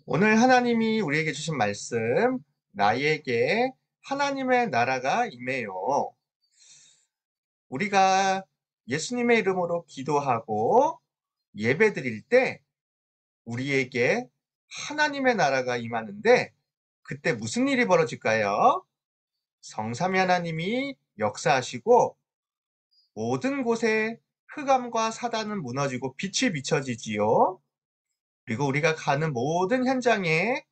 오늘 하나님이 우리에게 주신 말씀, 나에게 하나님의 나라가 임해요. 우리가 예수님의 이름으로 기도하고 예배 드릴 때 우리에게 하나님의 나라가 임하는데 그때 무슨 일이 벌어질까요? 성삼위 하나님이 역사하시고 모든 곳에 흑암과 사단은 무너지고 빛이 비춰지지요. 그리고 우리가 가는 모든 현장에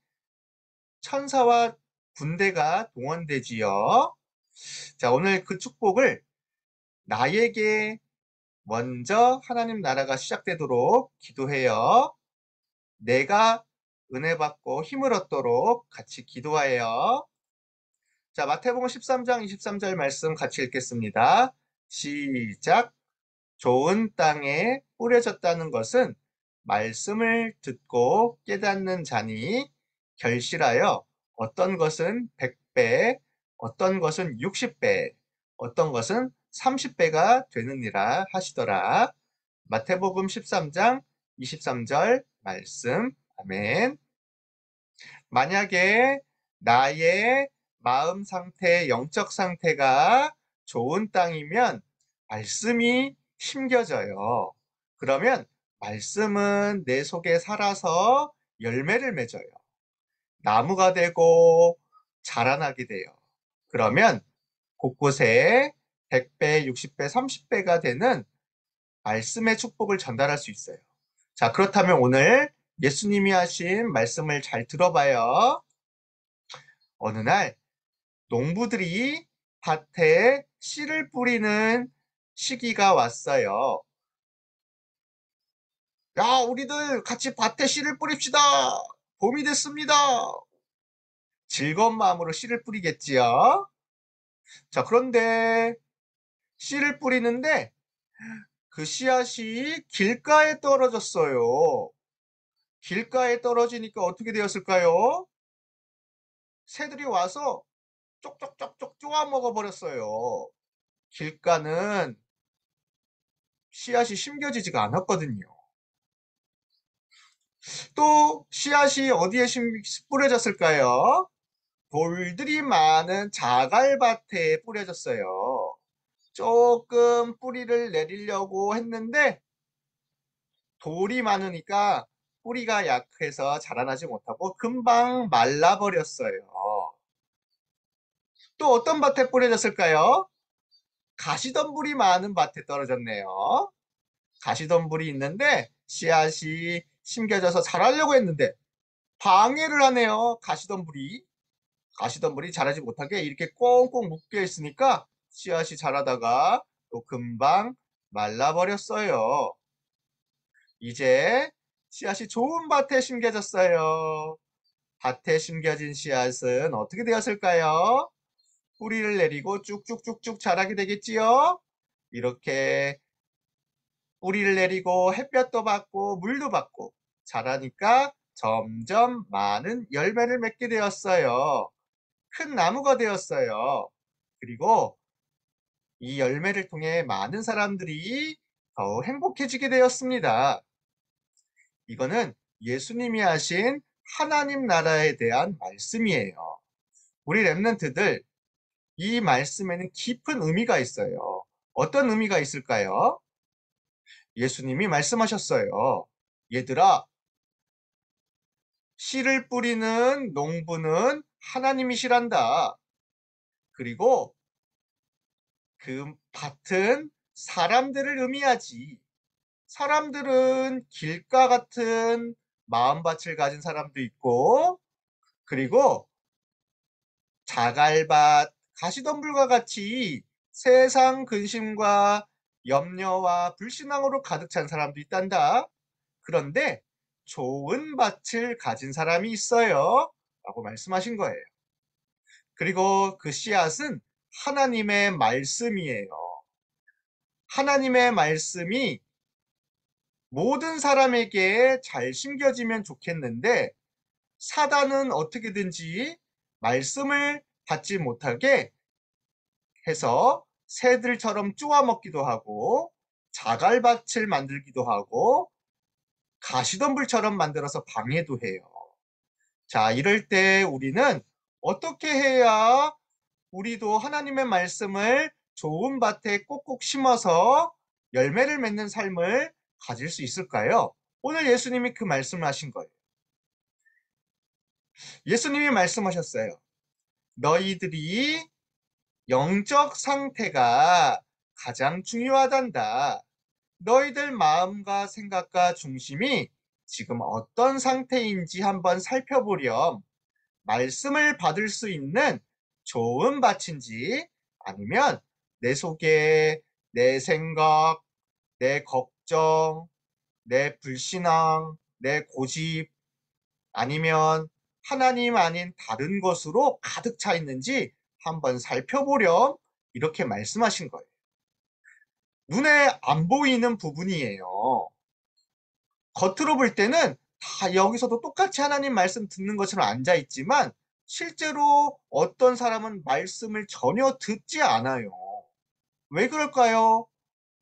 천사와 군대가 동원되지요. 자, 오늘 그 축복을 나에게 먼저 하나님 나라가 시작되도록 기도해요. 내가 은혜 받고 힘을 얻도록 같이 기도해요. 자, 마태복음 13장 23절 말씀 같이 읽겠습니다. 시작. 좋은 땅에 뿌려졌다는 것은 말씀을 듣고 깨닫는 자니 결실하여 어떤 것은 100배, 어떤 것은 60배, 어떤 것은 30배가 되느니라 하시더라. 마태복음 13장 23절 말씀. 아멘. 만약에 나의 마음 상태, 영적 상태가 좋은 땅이면 말씀이 심겨져요. 그러면 말씀은 내 속에 살아서 열매를 맺어요. 나무가 되고 자라나게 돼요. 그러면 곳곳에 100배, 60배, 30배가 되는 말씀의 축복을 전달할 수 있어요. 자, 그렇다면 오늘 예수님이 하신 말씀을 잘 들어봐요. 어느 날 농부들이 밭에 씨를 뿌리는 시기가 왔어요. 야, 우리들 같이 밭에 씨를 뿌립시다. 봄이 됐습니다. 즐거운 마음으로 씨를 뿌리겠지요. 자, 그런데 씨를 뿌리는데 그 씨앗이 길가에 떨어졌어요. 길가에 떨어지니까 어떻게 되었을까요? 새들이 와서 쪽쪽쪽쪽 쪼아 먹어버렸어요. 길가는 씨앗이 심겨지지가 않았거든요. 또 씨앗이 어디에 뿌려졌을까요? 돌들이 많은 자갈밭에 뿌려졌어요. 조금 뿌리를 내리려고 했는데 돌이 많으니까 뿌리가 약해서 자라나지 못하고 금방 말라버렸어요. 또 어떤 밭에 뿌려졌을까요? 가시덤불이 많은 밭에 떨어졌네요. 가시덤불이 있는데 씨앗이 심겨져서 자라려고 했는데 방해를 하네요. 가시덤불이 자라지 못하게 이렇게 꽁꽁 묶여 있으니까 씨앗이 자라다가 또 금방 말라버렸어요. 이제 씨앗이 좋은 밭에 심겨졌어요. 밭에 심겨진 씨앗은 어떻게 되었을까요? 뿌리를 내리고 쭉쭉쭉쭉 자라게 되겠지요? 이렇게 뿌리를 내리고 햇볕도 받고 물도 받고 자라니까 점점 많은 열매를 맺게 되었어요. 큰 나무가 되었어요. 그리고 이 열매를 통해 많은 사람들이 더 행복해지게 되었습니다. 이거는 예수님이 하신 하나님 나라에 대한 말씀이에요. 우리 랩런트들, 이 말씀에는 깊은 의미가 있어요. 어떤 의미가 있을까요? 예수님이 말씀하셨어요. 얘들아, 씨를 뿌리는 농부는 하나님이시란다. 그리고 그 밭은 사람들을 의미하지. 사람들은 길가 같은 마음밭을 가진 사람도 있고, 그리고 자갈밭, 가시덤불과 같이 세상 근심과 염려와 불신앙으로 가득 찬 사람도 있단다. 그런데 좋은 밭을 가진 사람이 있어요. 라고 말씀하신 거예요. 그리고 그 씨앗은 하나님의 말씀이에요. 하나님의 말씀이 모든 사람에게 잘 심겨지면 좋겠는데 사단은 어떻게든지 말씀을 받지 못하게 해서 새들처럼 쪼아먹기도 하고 자갈밭을 만들기도 하고 가시덤불처럼 만들어서 방해도 해요. 자, 이럴 때 우리는 어떻게 해야 우리도 하나님의 말씀을 좋은 밭에 꼭꼭 심어서 열매를 맺는 삶을 가질 수 있을까요? 오늘 예수님이 그 말씀을 하신 거예요. 예수님이 말씀하셨어요. 너희들이 영적 상태가 가장 중요하단다. 너희들 마음과 생각과 중심이 지금 어떤 상태인지 한번 살펴보렴. 말씀을 받을 수 있는 좋은 밭인지 아니면 내 속에 내 생각, 내 걱정, 내 불신앙, 내 고집 아니면 하나님 아닌 다른 것으로 가득 차 있는지 한번 살펴보렴. 이렇게 말씀하신 거예요. 눈에 안 보이는 부분이에요. 겉으로 볼 때는 다 여기서도 똑같이 하나님 말씀 듣는 것처럼 앉아 있지만 실제로 어떤 사람은 말씀을 전혀 듣지 않아요. 왜 그럴까요?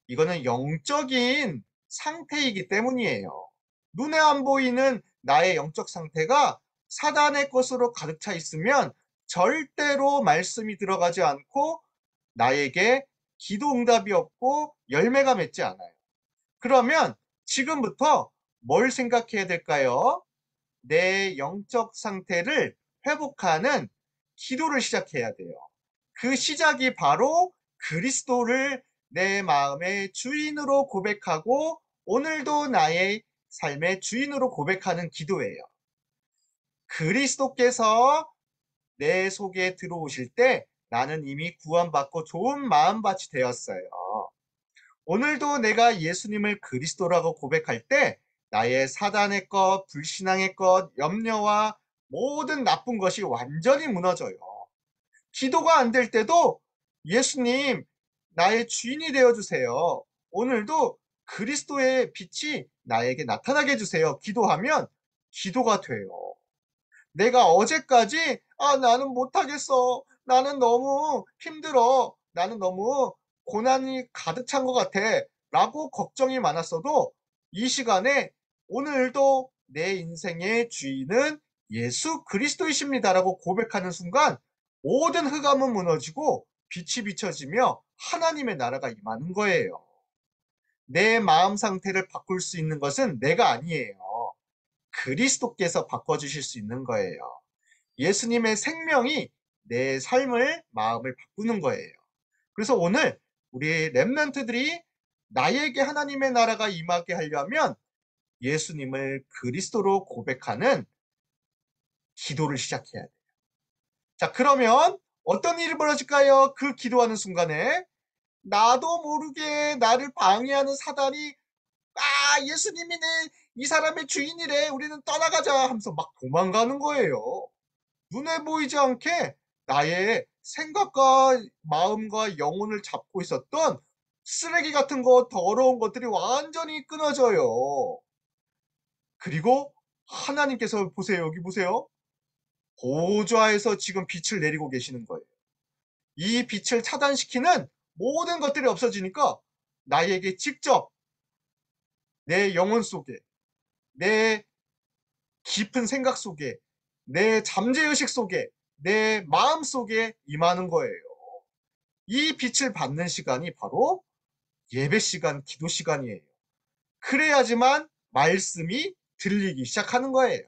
이거는 영적인 상태이기 때문이에요. 눈에 안 보이는 나의 영적 상태가 사단의 것으로 가득 차 있으면 절대로 말씀이 들어가지 않고 나에게 기도 응답이 없고 열매가 맺지 않아요. 그러면 지금부터 뭘 생각해야 될까요? 내 영적 상태를 회복하는 기도를 시작해야 돼요. 그 시작이 바로 그리스도를 내 마음의 주인으로 고백하고 오늘도 나의 삶의 주인으로 고백하는 기도예요. 그리스도께서 내 속에 들어오실 때 나는 이미 구원받고 좋은 마음밭이 되었어요. 오늘도 내가 예수님을 그리스도라고 고백할 때 나의 사단의 것, 불신앙의 것, 염려와 모든 나쁜 것이 완전히 무너져요. 기도가 안 될 때도 예수님, 나의 주인이 되어주세요. 오늘도 그리스도의 빛이 나에게 나타나게 해주세요. 기도하면 기도가 돼요. 내가 어제까지 나는 못하겠어. 나는 너무 힘들어. 나는 너무 고난이 가득 찬 것 같아. 라고 걱정이 많았어도 이 시간에 오늘도 내 인생의 주인은 예수 그리스도이십니다라고 고백하는 순간 모든 흑암은 무너지고 빛이 비춰지며 하나님의 나라가 임하는 거예요. 내 마음 상태를 바꿀 수 있는 것은 내가 아니에요. 그리스도께서 바꿔주실 수 있는 거예요. 예수님의 생명이 내 삶을, 마음을 바꾸는 거예요. 그래서 오늘 우리 렘넌트들이 나에게 하나님의 나라가 임하게 하려면 예수님을 그리스도로 고백하는 기도를 시작해야 돼요. 자, 그러면 어떤 일이 벌어질까요? 그 기도하는 순간에 나도 모르게 나를 방해하는 사단이 예수님이 이 사람의 주인이래. 우리는 떠나가자 하면서 막 도망가는 거예요. 눈에 보이지 않게 나의 생각과 마음과 영혼을 잡고 있었던 쓰레기 같은 거, 더러운 것들이 완전히 끊어져요. 그리고 하나님께서 보세요. 여기 보세요. 보좌에서 지금 빛을 내리고 계시는 거예요. 이 빛을 차단시키는 모든 것들이 없어지니까 나에게 직접 내 영혼 속에, 내 깊은 생각 속에, 내 잠재의식 속에, 내 마음 속에 임하는 거예요. 이 빛을 받는 시간이 바로 예배 시간, 기도 시간이에요. 그래야지만 말씀이 들리기 시작하는 거예요.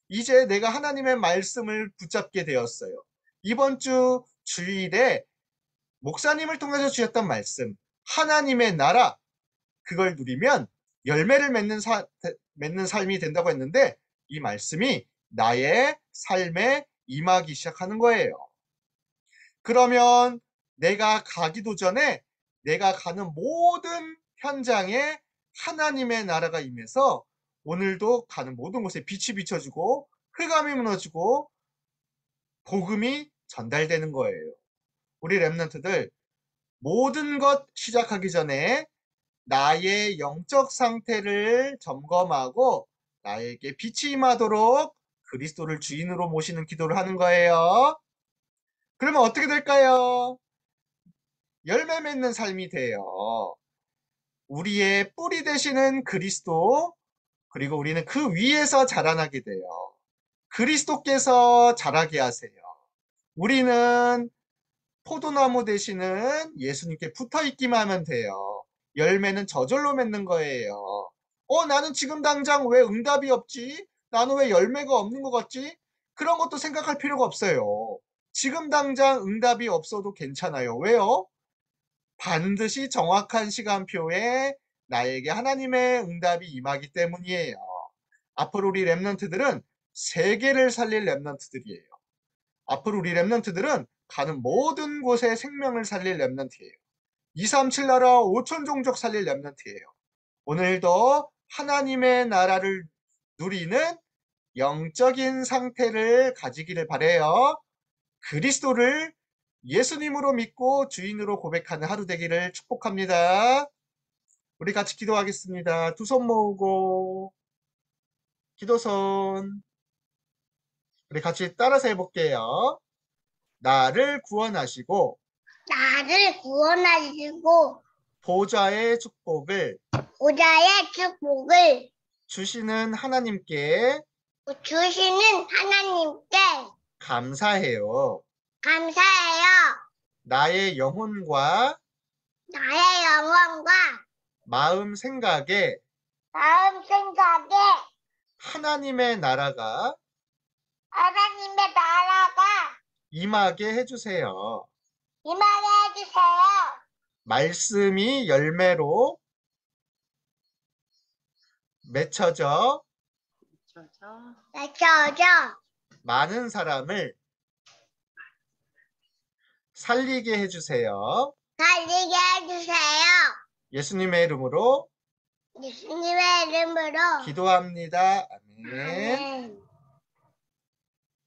이제 내가 하나님의 말씀을 붙잡게 되었어요. 이번 주 주일에 목사님을 통해서 주셨던 말씀, 하나님의 나라, 그걸 누리면 열매를 맺는 삶이 된다고 했는데 이 말씀이 나의 삶에 임하기 시작하는 거예요. 그러면 내가 가기도 전에 내가 가는 모든 현장에 하나님의 나라가 임해서 오늘도 가는 모든 곳에 빛이 비춰지고 흑암이 무너지고 복음이 전달되는 거예요. 우리 렘넌트들 모든 것 시작하기 전에 나의 영적 상태를 점검하고 나에게 빛이 임하도록 그리스도를 주인으로 모시는 기도를 하는 거예요. 그러면 어떻게 될까요? 열매 맺는 삶이 돼요. 우리의 뿌리 되시는 그리스도, 그리고 우리는 그 위에서 자라나게 돼요. 그리스도께서 자라게 하세요. 우리는 포도나무 대신은 예수님께 붙어 있기만 하면 돼요. 열매는 저절로 맺는 거예요. 나는 지금 당장 왜 응답이 없지? 나는 왜 열매가 없는 것 같지? 그런 것도 생각할 필요가 없어요. 지금 당장 응답이 없어도 괜찮아요. 왜요? 반드시 정확한 시간표에 나에게 하나님의 응답이 임하기 때문이에요. 앞으로 우리 랩런트들은 세계를 살릴 랩런트들이에요. 앞으로 우리 랩런트들은 가는 모든 곳에 생명을 살릴 랩런트예요. 237 나라 5천 종족 살릴 랩런트예요. 오늘도 하나님의 나라를 누리는 영적인 상태를 가지기를 바라요. 그리스도를 예수님으로 믿고 주인으로 고백하는 하루 되기를 축복합니다. 우리 같이 기도하겠습니다. 두 손 모으고 기도손. 우리 같이 따라서 해볼게요. 나를 구원하시고 나를 구원하시고 보좌의 축복을 보좌의 축복을 주시는 하나님께 주시는 하나님께 감사해요. 감사해요. 나의 영혼과 나의 영혼과 마음 생각에 마음 생각에 하나님의 나라가 하나님의 나라가 임하게 해주세요. 임하게 해주세요. 말씀이 열매로 맺혀져 맺혀져 많은 사람을 살리게 해주세요. 살리게 해주세요. 예수님의 이름으로 예수님의 이름으로 기도합니다. 아멘. 아멘.